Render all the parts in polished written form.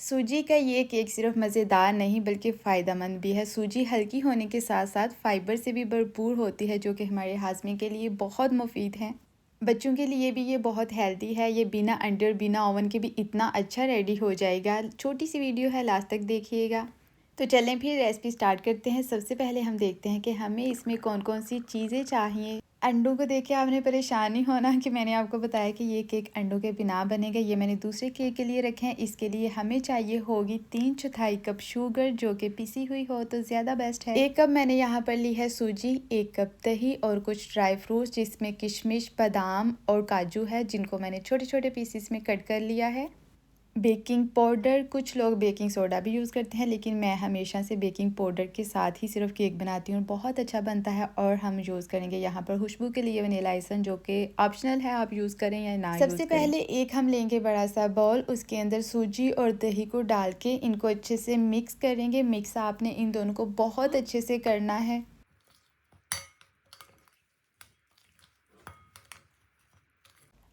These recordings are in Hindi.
सूजी का ये केक सिर्फ मज़ेदार नहीं बल्कि फ़ायदेमंद भी है। सूजी हल्की होने के साथ साथ फाइबर से भी भरपूर होती है जो कि हमारे हाज़मे के लिए बहुत मुफीद है। बच्चों के लिए भी ये बहुत हेल्दी है। ये बिना अंडे और बिना ओवन के भी इतना अच्छा रेडी हो जाएगा। छोटी सी वीडियो है, लास्ट तक देखिएगा। तो चलें फिर रेसिपी स्टार्ट करते हैं। सबसे पहले हम देखते हैं कि हमें इसमें कौन कौन सी चीज़ें चाहिए। अंडों को देख के आपने परेशान नहीं होना कि मैंने आपको बताया कि ये केक अंडों के बिना बनेगा। ये मैंने दूसरे केक के लिए रखे हैं। इसके लिए हमें चाहिए होगी 3/4 कप शुगर जो कि पिसी हुई हो तो ज़्यादा बेस्ट है। 1 कप मैंने यहाँ पर ली है सूजी, 1 कप दही और कुछ ड्राई फ्रूट्स जिसमें किशमिश, बादाम और काजू है जिनको मैंने छोटे छोटे पीसीस में कट कर लिया है। बेकिंग पाउडर, कुछ लोग बेकिंग सोडा भी यूज़ करते हैं लेकिन मैं हमेशा से बेकिंग पाउडर के साथ ही सिर्फ केक बनाती हूँ, बहुत अच्छा बनता है। और हम यूज़ करेंगे यहाँ पर खुशबू के लिए वनीला एसेंस जो कि ऑप्शनल है, आप यूज़ करें या ना। सबसे पहले एक हम लेंगे बड़ा सा बाउल, उसके अंदर सूजी और दही को डाल के इनको अच्छे से मिक्स करेंगे। मिक्स आपने इन दोनों को बहुत अच्छे से करना है।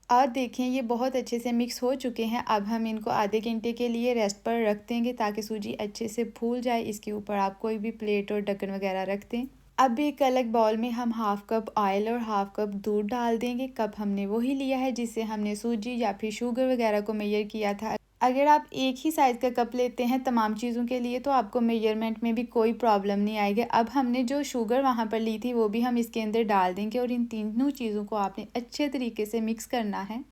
और देखें ये बहुत अच्छे से मिक्स हो चुके हैं। अब हम इनको आधे घंटे के लिए रेस्ट पर रख देंगे ताकि सूजी अच्छे से फूल जाए। इसके ऊपर आप कोई भी प्लेट और ढक्कन वगैरह रख दें। अब एक अलग बाउल में हम हाफ कप ऑयल और हाफ कप दूध डाल देंगे। कप हमने वही लिया है जिससे हमने सूजी या फिर शुगर वगैरह को मेजर किया था। अगर आप एक ही साइज़ का कप लेते हैं तमाम चीज़ों के लिए तो आपको मेजरमेंट में भी कोई प्रॉब्लम नहीं आएगी। अब हमने जो शुगर वहाँ पर ली थी वो भी हम इसके अंदर डाल देंगे और इन तीनों चीज़ों को आपने अच्छे तरीके से मिक्स करना है।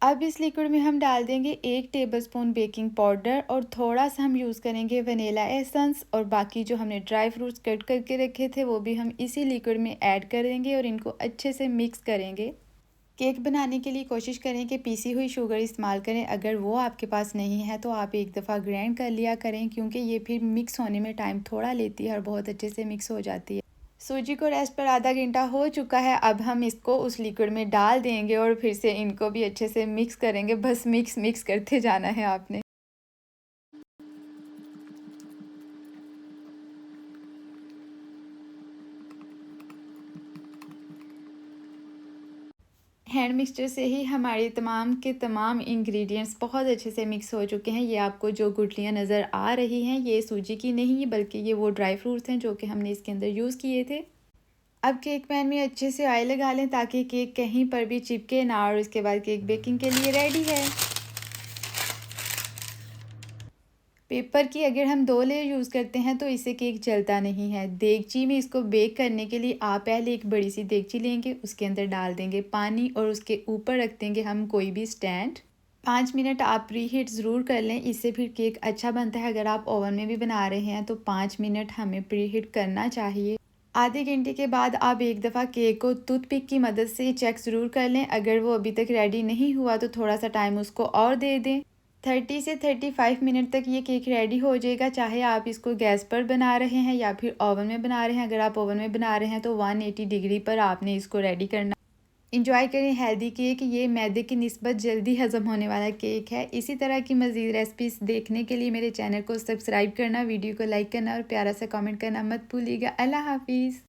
अब इस लिक्विड में हम डाल देंगे 1 टेबलस्पून बेकिंग पाउडर और थोड़ा सा हम यूज़ करेंगे वनीला एसेंस। और बाकी जो हमने ड्राई फ्रूट्स कट करके रखे थे वो भी हम इसी लिक्विड में ऐड करेंगे और इनको अच्छे से मिक्स करेंगे। केक बनाने के लिए कोशिश करें कि पीसी हुई शुगर इस्तेमाल करें। अगर वो आपके पास नहीं है तो आप एक दफ़ा ग्राइंड कर लिया करें क्योंकि ये फिर मिक्स होने में टाइम थोड़ा लेती है और बहुत अच्छे से मिक्स हो जाती है। सूजी को रेस्ट पर आधा घंटा हो चुका है। अब हम इसको उस लिक्विड में डाल देंगे और फिर से इनको भी अच्छे से मिक्स करेंगे। बस मिक्स मिक्स करते जाना है आपने। हैंड मिक्सचर से ही हमारे तमाम के तमाम इंग्रेडिएंट्स बहुत अच्छे से मिक्स हो चुके हैं। ये आपको जो गुठलियाँ नज़र आ रही हैं ये सूजी की नहीं बल्कि ये वो ड्राई फ्रूट्स हैं जो कि हमने इसके अंदर यूज़ किए थे। अब केक पैन में अच्छे से ऑयल लगा लें ताकि केक कहीं पर भी चिपके ना और उसके बाद केक बेकिंग के लिए रेडी है। पेपर की अगर हम 2 लेयर यूज़ करते हैं तो इससे केक जलता नहीं है। देगची में इसको बेक करने के लिए आप पहले एक बड़ी सी देगची लेंगे, उसके अंदर डाल देंगे पानी और उसके ऊपर रख देंगे हम कोई भी स्टैंड। 5 मिनट आप प्री हीट ज़रूर कर लें, इससे फिर केक अच्छा बनता है। अगर आप ओवन में भी बना रहे हैं तो 5 मिनट हमें प्री हीट करना चाहिए। आधे घंटे के बाद आप एक दफ़ा केक को टूथपिक की मदद से चेक ज़रूर कर लें। अगर वो अभी तक रेडी नहीं हुआ तो थोड़ा सा टाइम उसको और दे दें। 30 से 35 मिनट तक ये केक रेडी हो जाएगा, चाहे आप इसको गैस पर बना रहे हैं या फिर ओवन में बना रहे हैं। अगर आप ओवन में बना रहे हैं तो 180 डिग्री पर आपने इसको रेडी करना। इंजॉय करें हेल्दी केक। ये मैदे की निस्बत जल्दी हज़म होने वाला केक है। इसी तरह की मज़ीद रेसिपीज़ देखने के लिए मेरे चैनल को सब्सक्राइब करना, वीडियो को लाइक करना और प्यारा सा कमेंट करना मत भूलिएगा। अल्लाह हाफिज़।